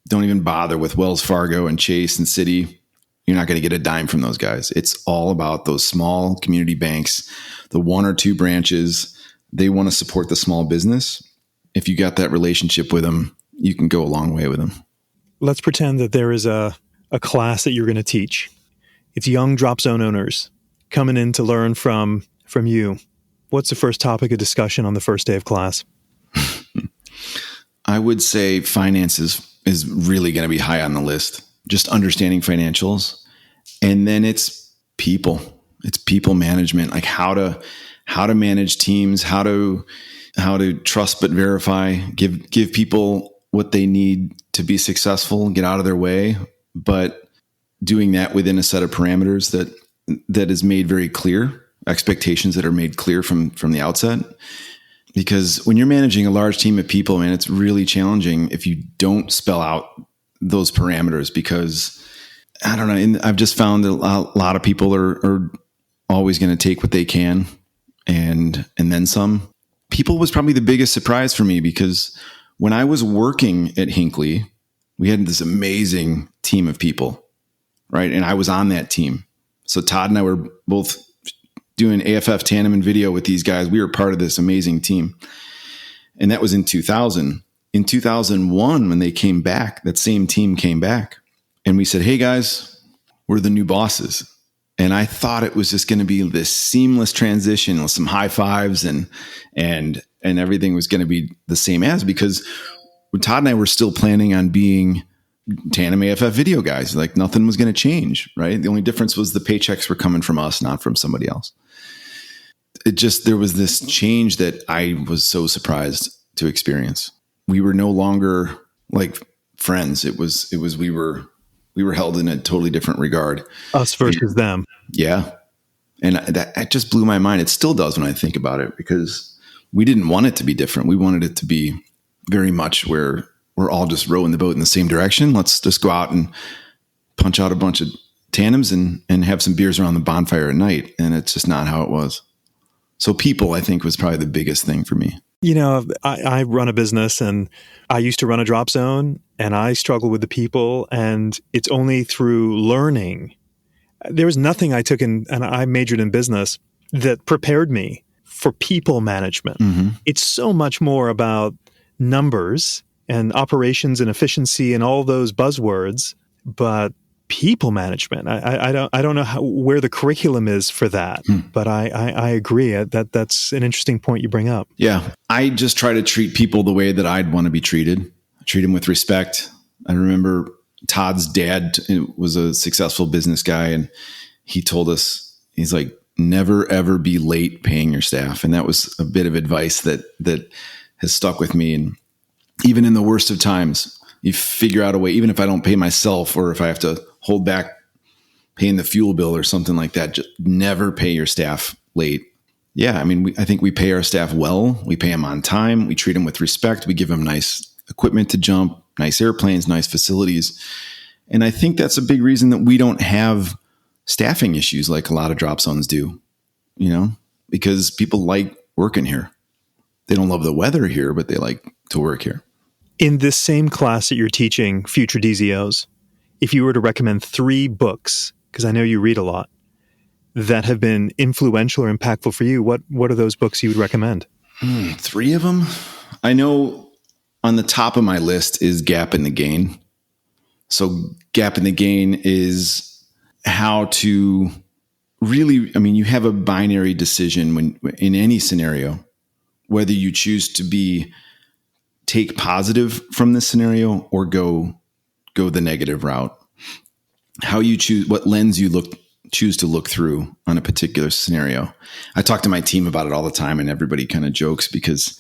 Don't even bother with Wells Fargo and Chase and Citi. You're not going to get a dime from those guys. It's all about those small community banks, the 1 or 2 branches. They want to support the small business. If you got that relationship with them, you can go a long way with them. Let's pretend that there is a class that you're going to teach. It's young drop zone owners coming in to learn from you. What's the first topic of discussion on the first day of class? I would say finance is really going to be high on the list. Just understanding financials. And then it's people. It's people management, like how to manage teams, how to trust but verify, give people what they need to be successful, get out of their way, but doing that within a set of parameters that is made very clear, expectations that are made clear from the outset. Because when you're managing a large team of people, man, it's really challenging if you don't spell out those parameters, because I don't know. And I've just found that a lot of people are always going to take what they can and then some. People was probably the biggest surprise for me, because when I was working at Hinckley, we had this amazing team of people, right? And I was on that team. So Todd and I were both doing AFF tandem and video with these guys. We were part of this amazing team. And that was in 2000. In 2001, when they came back, that same team came back and we said, hey guys, we're the new bosses. And I thought it was just going to be this seamless transition with some high fives and everything was going to be the same as, because Todd and I were still planning on being tandem AFF video guys. Like nothing was going to change, right? The only difference was the paychecks were coming from us, not from somebody else. There was this change that I was so surprised to experience. We were no longer like friends. It was we were held in a totally different regard. Us versus them. Yeah. And that just blew my mind. It still does when I think about it, because we didn't want it to be different. We wanted it to be very much where we're all just rowing the boat in the same direction. Let's just go out and punch out a bunch of tandems and have some beers around the bonfire at night. And it's just not how it was. So people, I think, was probably the biggest thing for me. You know, I run a business and I used to run a drop zone and I struggle with the people, and it's only through learning. There was nothing I took in, and I majored in business, that prepared me for people management. Mm-hmm. It's so much more about numbers and operations and efficiency and all those buzzwords, but people management. I don't know where the curriculum is for that, but I agree that's an interesting point you bring up. Yeah. I just try to treat people the way that I'd want to be treated. Treat them with respect. I remember Todd's dad was a successful business guy, and he told us, he's like, never ever be late paying your staff. And that was a bit of advice that has stuck with me. And even in the worst of times, you figure out a way, even if I don't pay myself, or if I have to hold back paying the fuel bill or something like that, just never pay your staff late. Yeah. I mean, I think we pay our staff well. We pay them on time. We treat them with respect. We give them nice equipment to jump, nice airplanes, nice facilities. And I think that's a big reason that we don't have staffing issues like a lot of drop zones do, because people like working here. They don't love the weather here, but they like to work here. In this same class that you're teaching future DZOs, if you were to recommend 3 books, because I know you read a lot, that have been influential or impactful for you, what are those books you would recommend? 3 of them? I know on the top of my list is Gap in the Gain. So Gap in the Gain is how to really, you have a binary decision when in any scenario, whether you choose to take positive from this scenario or go the negative route. How you choose, what lens you choose to look through on a particular scenario. I talk to my team about it all the time, and everybody kind of jokes because,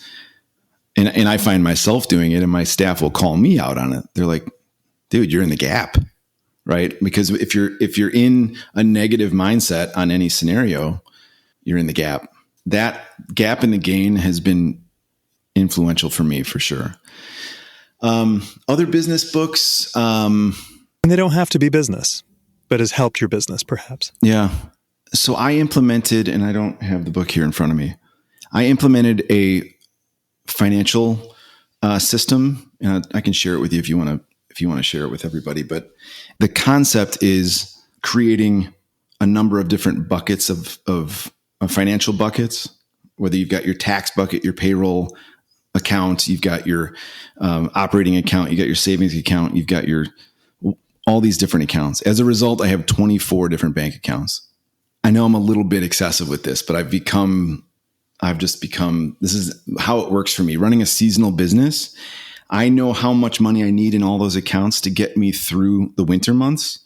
and I find myself doing it, and my staff will call me out on it. They're like, dude, you're in the gap, right? Because if you're in a negative mindset on any scenario, you're in the gap. That Gap in the Gain has been influential for me for sure. Other business books, and they don't have to be business, but has helped your business perhaps. Yeah. So I implemented, and I don't have the book here in front of me. I implemented a financial system, and I can share it with you if you want to share it with everybody. But the concept is creating a number of different buckets of financial buckets. Whether you've got your tax bucket, your payroll account, you've got your operating account, you got your savings account, you've got your all these different accounts. As a result, I have 24 different bank accounts. I know I'm a little bit excessive with this, but I've just become, this is how it works for me. Running a seasonal business, I know how much money I need in all those accounts to get me through the winter months.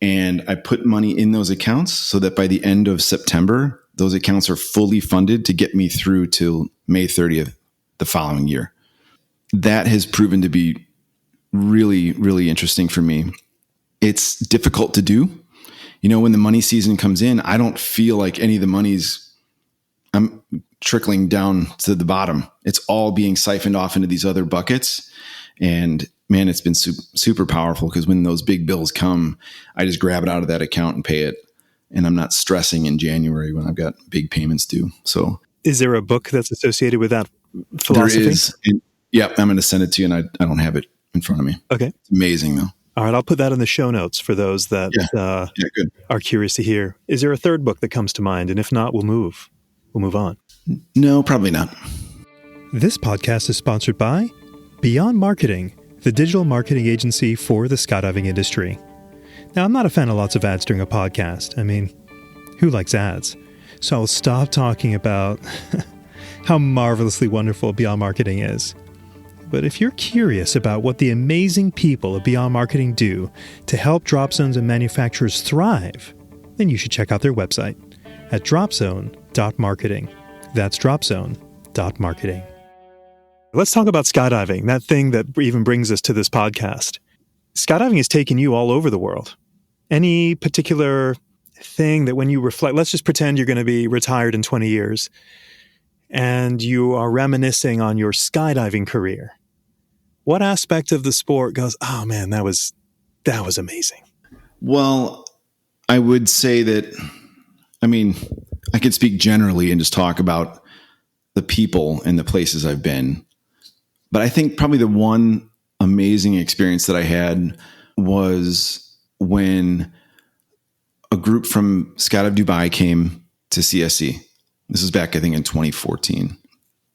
And I put money in those accounts so that by the end of September, those accounts are fully funded to get me through till May 30th the following year. That has proven to be really, really interesting for me. It's difficult to do. When the money season comes in, I don't feel like any of the money's I'm trickling down to the bottom. It's all being siphoned off into these other buckets. And man, it's been super powerful because when those big bills come, I just grab it out of that account and pay it. And I'm not stressing in January when I've got big payments due. So is there a book that's associated with that philosophy? There is. I'm going to send it to you, and I don't have it in front of me. Okay. It's amazing, though. All right. I'll put that in the show notes for those that good. Are curious to hear. Is there a third book that comes to mind? And if not, we'll move on. No, probably not. This podcast is sponsored by Beyond Marketing, the digital marketing agency for the skydiving industry. Now, I'm not a fan of lots of ads during a podcast. I mean, who likes ads? So I'll stop talking about how marvelously wonderful Beyond Marketing is. But if you're curious about what the amazing people of Beyond Marketing do to help drop zones and manufacturers thrive, then you should check out their website at dropzone.marketing. That's dropzone.marketing. Let's talk about skydiving, that thing that even brings us to this podcast. Skydiving has taken you all over the world. Any particular thing that when you reflect, let's just pretend you're going to be retired in 20 years and you are reminiscing on your skydiving career. What aspect of the sport goes, oh man, that was amazing? Well, I would say that, I could speak generally and just talk about the people and the places I've been. But I think probably the one amazing experience that I had was when a group from Skydive Dubai came to CSC. This is back, I think, in 2014.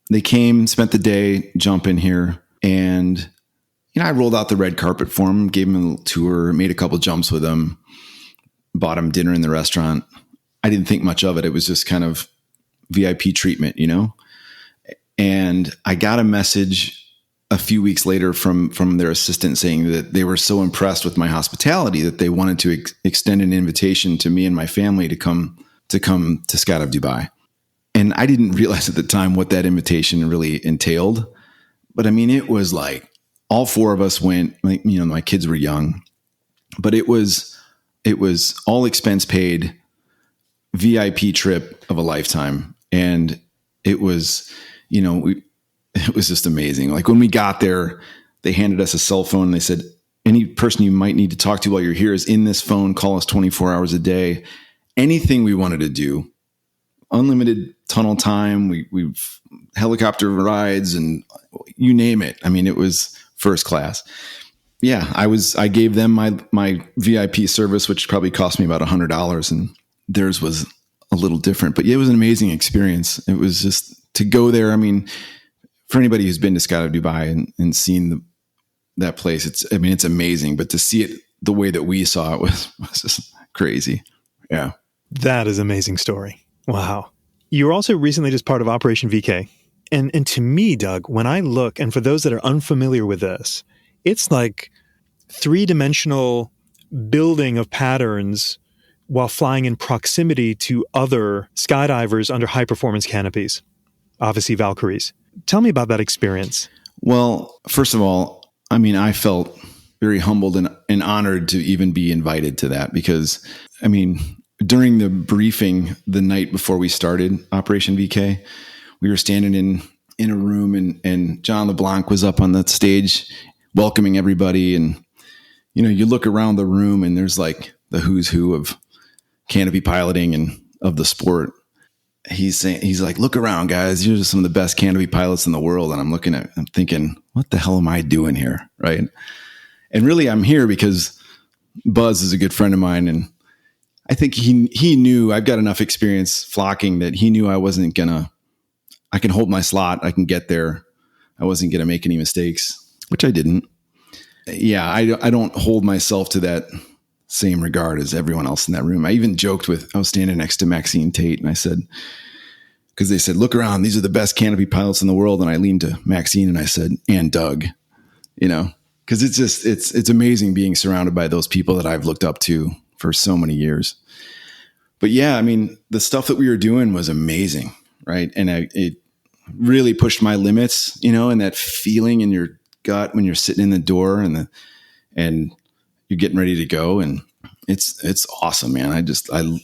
They came, spent the day, jump in here. And, I rolled out the red carpet for them, gave them a little tour, made a couple jumps with them, bought them dinner in the restaurant. I didn't think much of it. It was just kind of VIP treatment, And I got a message a few weeks later from their assistant saying that they were so impressed with my hospitality that they wanted to extend an invitation to me and my family to come to Skydive Dubai. And I didn't realize at the time what that invitation really entailed. But it was like all four of us went, my kids were young, but it was all expense paid VIP trip of a lifetime. And it was, it was just amazing. Like when we got there, they handed us a cell phone and they said, any person you might need to talk to while you're here is in this phone, call us 24 hours a day. Anything we wanted to do, unlimited tunnel time. We've helicopter rides and you name it. It was first class. Yeah. I gave them my VIP service, which probably cost me about $100, and theirs was a little different, but yeah, it was an amazing experience. It was just to go there. For anybody who's been to Skydive Dubai and seen that place, it's amazing, but to see it the way that we saw it was just crazy. Yeah. That is an amazing story. Wow. You were also recently just part of Operation VK. And to me, Doug, when I look, and for those that are unfamiliar with this, it's like three-dimensional building of patterns while flying in proximity to other skydivers under high-performance canopies, obviously Valkyries. Tell me about that experience. Well, first of all, I felt very humbled and honored to even be invited to that because, during the briefing the night before we started Operation VK, we were standing in a room and John LeBlanc was up on the stage welcoming everybody. And, you look around the room and there's like the who's who of canopy piloting and of the sport. He's like, look around, guys. You're some of the best canopy pilots in the world. And I'm thinking, what the hell am I doing here? Right. And really I'm here because Buzz is a good friend of mine. And I think he knew I've got enough experience flocking that he knew I can hold my slot. I can get there. I wasn't going to make any mistakes, which I didn't. Yeah. I don't hold myself to that same regard as everyone else in that room. I even joked I was standing next to Maxine Tate and I said, because they said, look around, these are the best canopy pilots in the world. And I leaned to Maxine and I said, and Doug, because it's amazing being surrounded by those people that I've looked up to for so many years. But yeah, I mean, the stuff that we were doing was amazing. Right. And it really pushed my limits, and that feeling in your gut when you're sitting in the door and you're getting ready to go. And it's awesome, man. I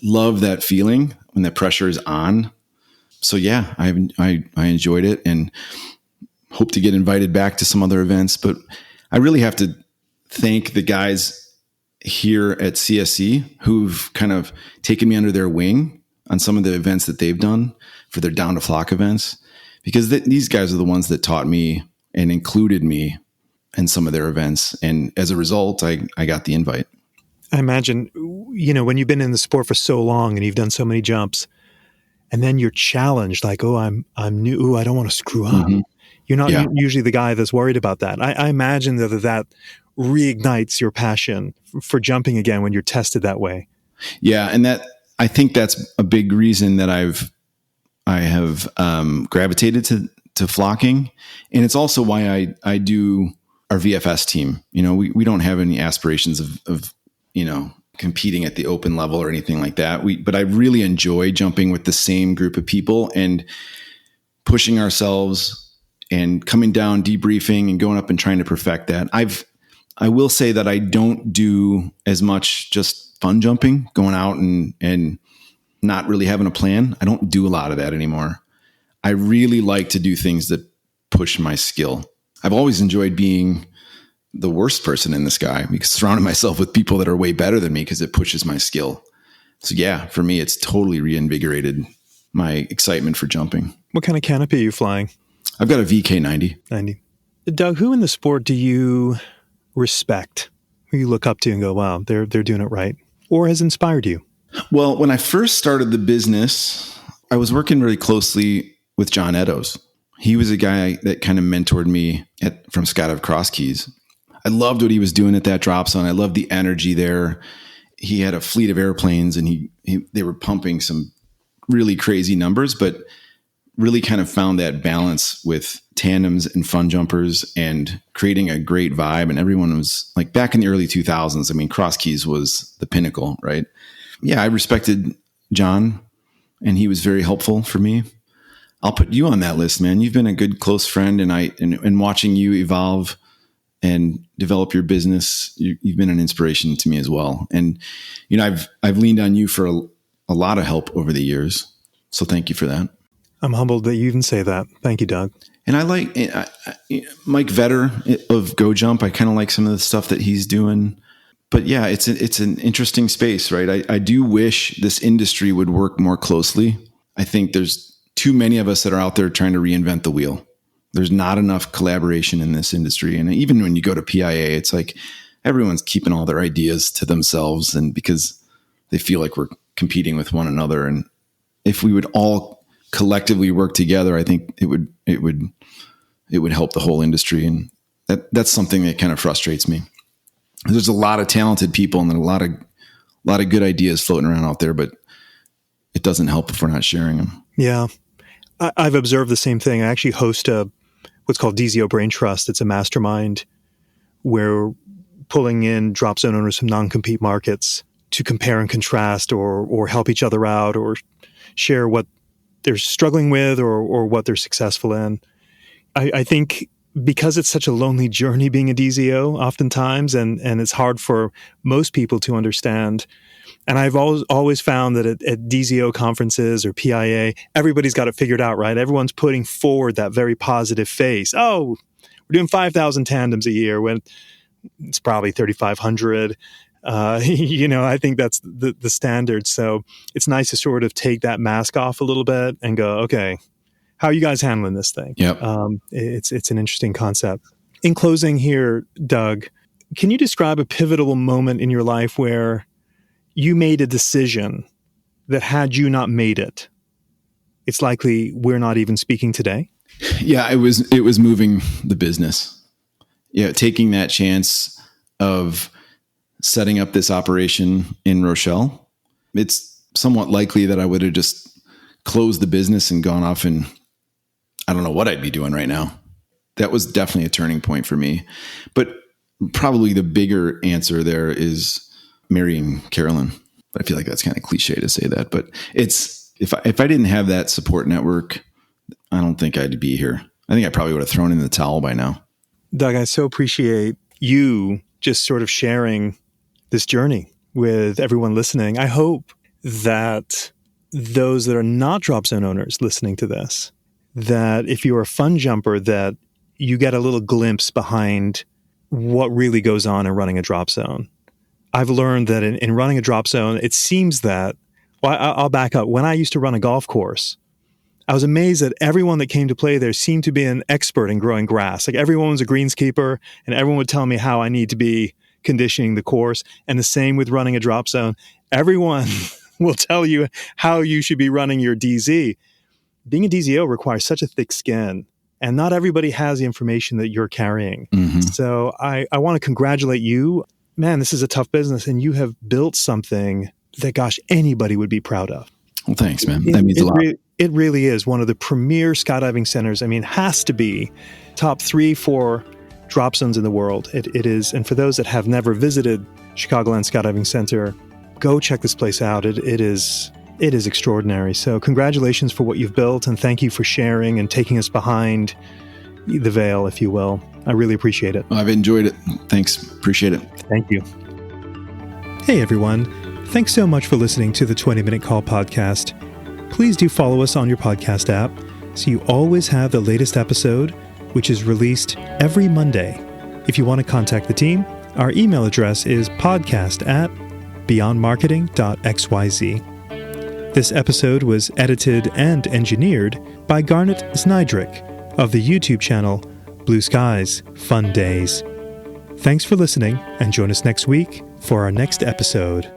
love that feeling when the pressure is on. So yeah, I enjoyed it and hope to get invited back to some other events, but I really have to thank the guys here at CSC who've kind of taken me under their wing on some of the events that they've done for their Down to Flock events, because these guys are the ones that taught me and included me in some of their events. And as a result, I got the invite. I imagine, when you've been in the sport for so long and you've done so many jumps and then you're challenged like, oh, I'm new. Ooh, I don't want to screw up. Mm-hmm. You're not usually the guy that's worried about that. I imagine that reignites your passion for jumping again when you're tested that way. Yeah. And I think that's a big reason that I have gravitated to flocking. And it's also why I do our VFS team. We don't have any aspirations of competing at the open level or anything like that. But I really enjoy jumping with the same group of people and pushing ourselves and coming down, debriefing and going up and trying to perfect that. I will say that I don't do as much just fun jumping, going out and not really having a plan. I don't do a lot of that anymore. I really like to do things that push my skill. I've always enjoyed being the worst person in the sky because surrounding myself with people that are way better than me because it pushes my skill. So yeah, for me, it's totally reinvigorated my excitement for jumping. What kind of canopy are you flying? I've got a VK90. 90. Doug, who in the sport do you respect? Who you look up to and go, wow, they're doing it right? Or has inspired you? Well, when I first started the business, I was working really closely with John Eddowes. He was a guy that kind of mentored me from Skydive Cross Keys. I loved what he was doing at that drop zone. I loved the energy there. He had a fleet of airplanes and they were pumping some really crazy numbers, but really kind of found that balance with tandems and fun jumpers and creating a great vibe. And everyone was like, back in the early 2000s, I mean, Cross Keys was the pinnacle, right? Yeah, I respected John and he was very helpful for me. I'll put you on that list, man. You've been a good close friend and watching you evolve and develop your business, you've been an inspiration to me as well. And, I've leaned on you for a lot of help over the years. So thank you for that. I'm humbled that you even say that. Thank you, Doug. And I like Mike Vetter of Go Jump. I kind of like some of the stuff that he's doing. But yeah, it's an interesting space, right? I do wish this industry would work more closely. I think there's too many of us that are out there trying to reinvent the wheel. There's not enough collaboration in this industry. And even when you go to PIA, it's like everyone's keeping all their ideas to themselves and because they feel like we're competing with one another. And if we would all collectively work together, I think it would help the whole industry. And that's something that kind of frustrates me. There's a lot of talented people and a lot of good ideas floating around out there, but it doesn't help if we're not sharing them. Yeah. I've observed the same thing. I actually host what's called DZO Brain Trust. It's a mastermind where pulling in drop zone owners from non-compete markets to compare and contrast or help each other out or share what they're struggling with or what they're successful in. I think because it's such a lonely journey being a DZO oftentimes, and it's hard for most people to understand. And I've always found that at DZO conferences or PIA, everybody's got it figured out, right? Everyone's putting forward that very positive face. Oh, we're doing 5,000 tandems a year when it's probably 3,500. I think that's the standard. So it's nice to sort of take that mask off a little bit and go, okay, how are you guys handling this thing? Yep. It's an interesting concept. In closing here, Doug, can you describe a pivotal moment in your life where you made a decision that had you not made it, it's likely we're not even speaking today? Yeah, it was moving the business. Yeah, taking that chance of setting up this operation in Rochelle. It's somewhat likely that I would have just closed the business and gone off, and I don't know what I'd be doing right now. That was definitely a turning point for me. But probably the bigger answer there is marrying Carolyn. I feel like that's kind of cliche to say that, but it's if I didn't have that support network, I don't think I'd be here. I think I probably would have thrown in the towel by now. Doug, I so appreciate you just sort of sharing this journey with everyone listening. I hope that those that are not drop zone owners listening to this, that if you're a fun jumper, that you get a little glimpse behind what really goes on in running a drop zone. I've learned that in running a drop zone, it seems that, well, I'll back up. When I used to run a golf course, I was amazed that everyone that came to play there seemed to be an expert in growing grass. Like everyone was a greenskeeper and everyone would tell me how I need to be conditioning the course. And the same with running a drop zone. Everyone will tell you how you should be running your DZ. Being a DZO requires such a thick skin, and not everybody has the information that you're carrying. Mm-hmm. So I want to congratulate you. Man, this is a tough business, and you have built something that, gosh, anybody would be proud of. Well, thanks, man. That means a lot. It really is one of the premier skydiving centers. I mean, has to be top 3-4 drop zones in the world. It is. And for those that have never visited Chicagoland Skydiving Center, go check this place out. It is extraordinary. So congratulations for what you've built, and thank you for sharing and taking us behind the veil, if you will. I really appreciate it. I've enjoyed it. Thanks. Appreciate it. Thank you. Hey, everyone. Thanks so much for listening to the 20-Minute Call podcast. Please do follow us on your podcast app so you always have the latest episode, which is released every Monday. If you want to contact the team, our email address is podcast@beyondmarketing.xyz. This episode was edited and engineered by Garnet Znydrick of the YouTube channel Blue Skies Fun Days. Thanks for listening, and join us next week for our next episode.